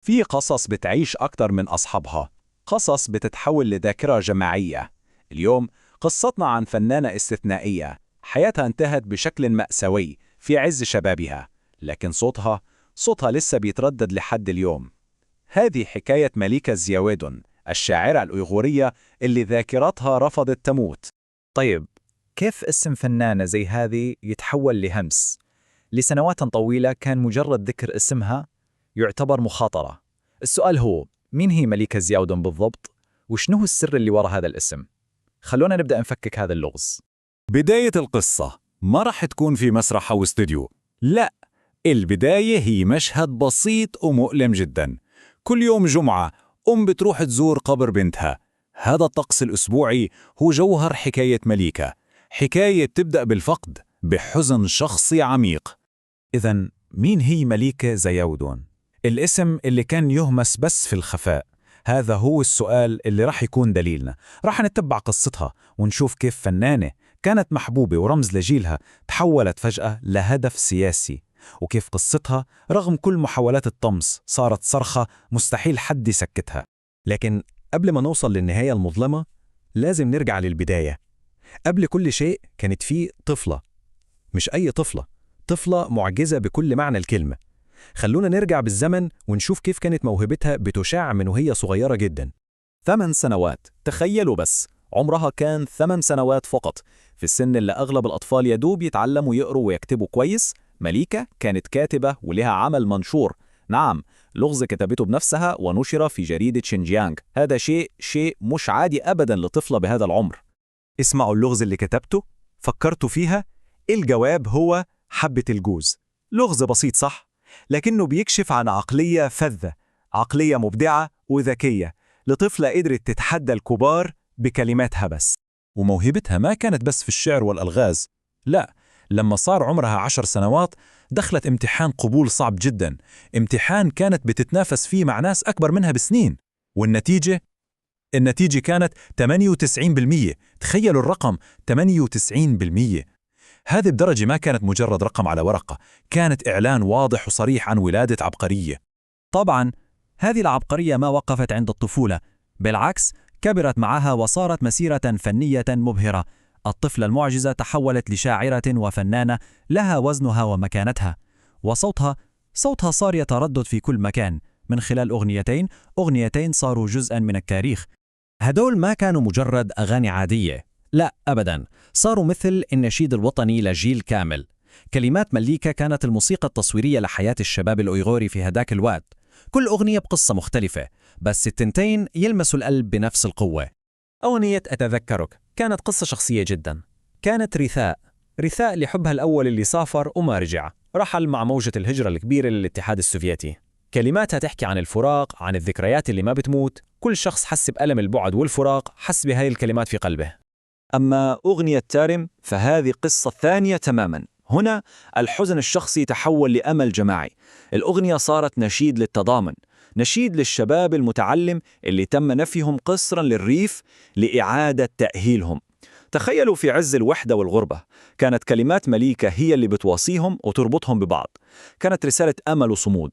في قصص بتعيش أكتر من أصحابها، قصص بتتحول لذاكرة جماعية. اليوم قصتنا عن فنانة استثنائية، حياتها انتهت بشكل مأساوي في عز شبابها، لكن صوتها لسه بيتردد لحد اليوم. هذه حكاية مليكة زياودون، الشاعرة الأيغورية اللي ذاكرتها رفضت تموت. طيب، كيف اسم فنانة زي هذه يتحول لهمس؟ لسنوات طويلة كان مجرد ذكر اسمها يعتبر مخاطرة. السؤال هو، مين هي مليكة زياودون بالضبط؟ وشنو السر اللي وراء هذا الاسم؟ خلونا نبدأ نفكك هذا اللغز. بداية القصة ما راح تكون في مسرح أو استوديو، لا، البداية هي مشهد بسيط ومؤلم جدا. كل يوم جمعة بتروح تزور قبر بنتها. هذا الطقس الأسبوعي هو جوهر حكاية مليكة، حكاية تبدأ بالفقد، بحزن شخصي عميق. إذن مين هي مليكة زياودون؟ الاسم اللي كان يهمس بس في الخفاء. هذا هو السؤال اللي راح يكون دليلنا. راح نتبع قصتها ونشوف كيف فنانة كانت محبوبة ورمز لجيلها تحولت فجأة لهدف سياسي، وكيف قصتها رغم كل محاولات الطمس صارت صرخة مستحيل حد يسكتها. لكن قبل ما نوصل للنهاية المظلمة لازم نرجع للبداية. قبل كل شيء كانت في طفلة، مش أي طفلة، طفلة معجزة بكل معنى الكلمة. خلونا نرجع بالزمن ونشوف كيف كانت موهبتها بتشاع من وهي صغيرة جدا. 8 سنوات، تخيلوا بس، عمرها كان 8 سنوات فقط. في السن اللي أغلب الأطفال يدوب يتعلموا يقروا ويكتبوا كويس، مليكة كانت كاتبة ولها عمل منشور. نعم، لغز كتبته بنفسها ونشر في جريدة شينجيانغ. هذا شيء مش عادي أبدا لطفلة بهذا العمر. اسمعوا اللغز اللي كتبته، فكرتوا فيها؟ الجواب هو حبة الجوز. لغز بسيط صح؟ لكنه بيكشف عن عقلية فذة، عقلية مبدعة وذكية، لطفلة قدرت تتحدى الكبار بكلماتها بس. وموهبتها ما كانت بس في الشعر والألغاز، لا، لما صار عمرها 10 سنوات دخلت امتحان قبول صعب جدا، امتحان كانت بتتنافس فيه مع ناس أكبر منها بسنين، والنتيجة كانت 98%. تخيلوا الرقم 98%. هذه بدرجة ما كانت مجرد رقم على ورقة، كانت إعلان واضح وصريح عن ولادة عبقرية. طبعا هذه العبقرية ما وقفت عند الطفولة، بالعكس كبرت معها وصارت مسيرة فنية مبهرة. الطفلة المعجزة تحولت لشاعرة وفنانة لها وزنها ومكانتها، وصوتها صار يتردد في كل مكان من خلال أغنيتين صاروا جزءا من التاريخ. هدول ما كانوا مجرد أغاني عادية، لا أبدا، صاروا مثل النشيد الوطني لجيل كامل. كلمات مليكة كانت الموسيقى التصويرية لحياة الشباب الأيغوري في هداك الوقت، كل أغنية بقصة مختلفة، بس التنتين يلمسوا القلب بنفس القوة. أغنية أتذكرك كانت قصة شخصية جدا. كانت رثاء لحبها الأول اللي سافر وما رجع، رحل مع موجة الهجرة الكبيرة للاتحاد السوفيتي. كلماتها تحكي عن الفراق، عن الذكريات اللي ما بتموت. كل شخص حس بألم البعد والفراق حس بهاي الكلمات في قلبه. أما أغنية تارم فهذه قصة ثانية تماما. هنا الحزن الشخصي تحول لأمل جماعي. الأغنية صارت نشيد للتضامن، نشيد للشباب المتعلم اللي تم نفيهم قسرا للريف لإعادة تأهيلهم. تخيلوا في عز الوحدة والغربة، كانت كلمات مليكة هي اللي بتواصيهم وتربطهم ببعض. كانت رسالة أمل وصمود.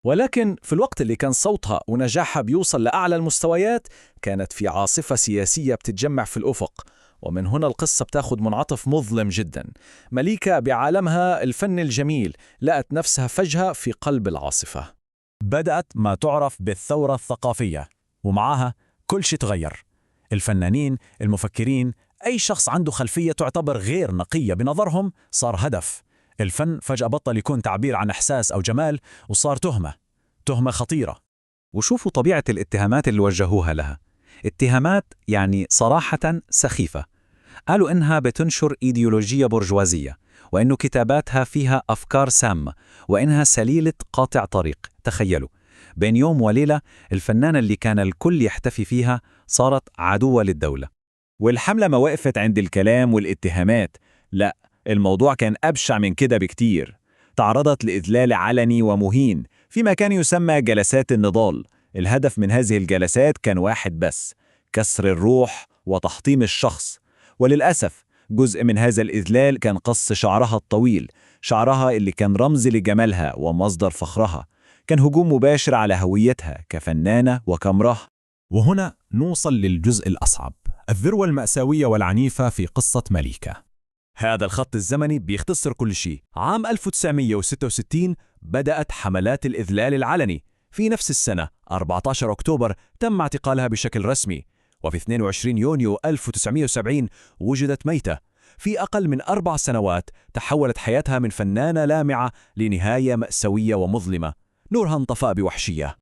ولكن في الوقت اللي كان صوتها ونجاحها بيوصل لأعلى المستويات، كانت في عاصفة سياسية بتتجمع في الأفق، ومن هنا القصة بتاخد منعطف مظلم جدا. مليكة بعالمها الفن الجميل لقت نفسها فجأة في قلب العاصفة. بدأت ما تعرف بالثورة الثقافية، ومعها كل شيء تغير. الفنانين، المفكرين، أي شخص عنده خلفية تعتبر غير نقية بنظرهم صار هدف. الفن فجأة بطل يكون تعبير عن إحساس أو جمال، وصار تهمة خطيرة. وشوفوا طبيعة الاتهامات اللي وجهوها لها. اتهامات يعني صراحة سخيفة. قالوا إنها بتنشر إيديولوجية برجوازية، وإنه كتاباتها فيها أفكار سامة، وإنها سليلة قاطع طريق. تخيلوا، بين يوم وليلة الفنانة اللي كان الكل يحتفي فيها صارت عدوة للدولة. والحملة ما وقفت عند الكلام والاتهامات، لا، الموضوع كان أبشع من كده بكتير. تعرضت لإذلال علني ومهين في مكان يسمى جلسات النضال. الهدف من هذه الجلسات كان واحد بس: كسر الروح وتحطيم الشخص. وللأسف جزء من هذا الإذلال كان قص شعرها الطويل، شعرها اللي كان رمز لجمالها ومصدر فخرها. كان هجوم مباشر على هويتها كفنانة وكامرأة. وهنا نوصل للجزء الأصعب، الذروة المأساوية والعنيفة في قصة مليكة. هذا الخط الزمني بيختصر كل شيء. عام 1966 بدأت حملات الإذلال العلني. في نفس السنة 14 أكتوبر تم اعتقالها بشكل رسمي، وفي 22 يونيو 1970 وجدت ميتة. في أقل من 4 سنوات تحولت حياتها من فنانة لامعة لنهاية مأساوية ومظلمة، نورها انطفأ بوحشية.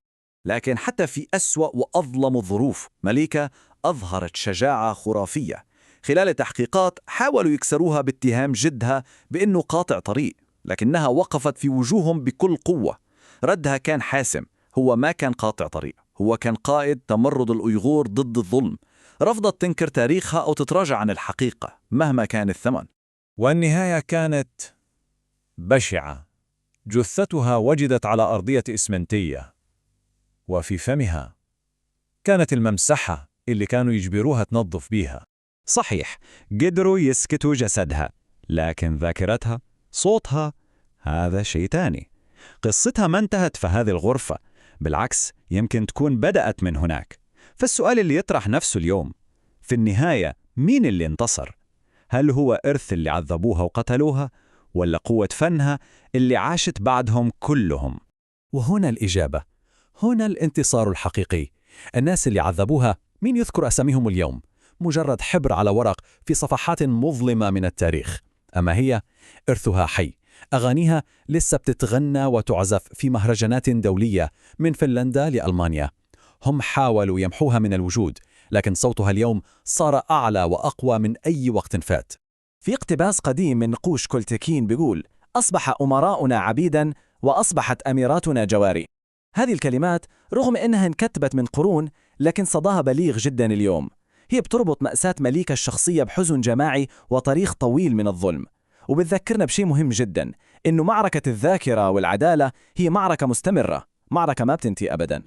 لكن حتى في أسوأ وأظلم الظروف مليكة أظهرت شجاعة خرافية. خلال التحقيقات حاولوا يكسروها باتهام جدها بأنه قاطع طريق، لكنها وقفت في وجوههم بكل قوة. ردها كان حاسم، هو ما كان قاطع طريق، هو كان قائد تمرد الأيغور ضد الظلم. رفضت تنكر تاريخها أو تتراجع عن الحقيقة مهما كان الثمن. والنهاية كانت بشعة. جثتها وجدت على أرضية إسمنتية، وفي فمها كانت الممسحة اللي كانوا يجبروها تنظف بيها. صحيح، قدروا يسكتوا جسدها، لكن ذاكرتها، صوتها، هذا شيء تاني. قصتها ما انتهت في هذه الغرفة، بالعكس يمكن تكون بدأت من هناك. فالسؤال اللي يطرح نفسه اليوم، في النهاية مين اللي انتصر؟ هل هو إرث اللي عذبوها وقتلوها، ولا قوة فنها اللي عاشت بعدهم كلهم؟ وهنا الإجابة، هنا الانتصار الحقيقي. الناس اللي عذبوها مين يذكر أساميهم اليوم؟ مجرد حبر على ورق في صفحات مظلمة من التاريخ. أما هي إرثها حي، أغانيها لسه بتتغنى وتعزف في مهرجانات دولية من فنلندا لألمانيا. هم حاولوا يمحوها من الوجود، لكن صوتها اليوم صار أعلى وأقوى من أي وقت فات. في اقتباس قديم من نقوش كولتكين بيقول: أصبح أمراؤنا عبيداً وأصبحت أميراتنا جواري. هذه الكلمات رغم أنها انكتبت من قرون، لكن صداها بليغ جداً اليوم. هي بتربط مأساة مليكة الشخصية بحزن جماعي وتاريخ طويل من الظلم، وبتذكرنا بشيء مهم جداً، إنه معركة الذاكرة والعدالة هي معركة مستمرة، معركة ما بتنتهي أبداً.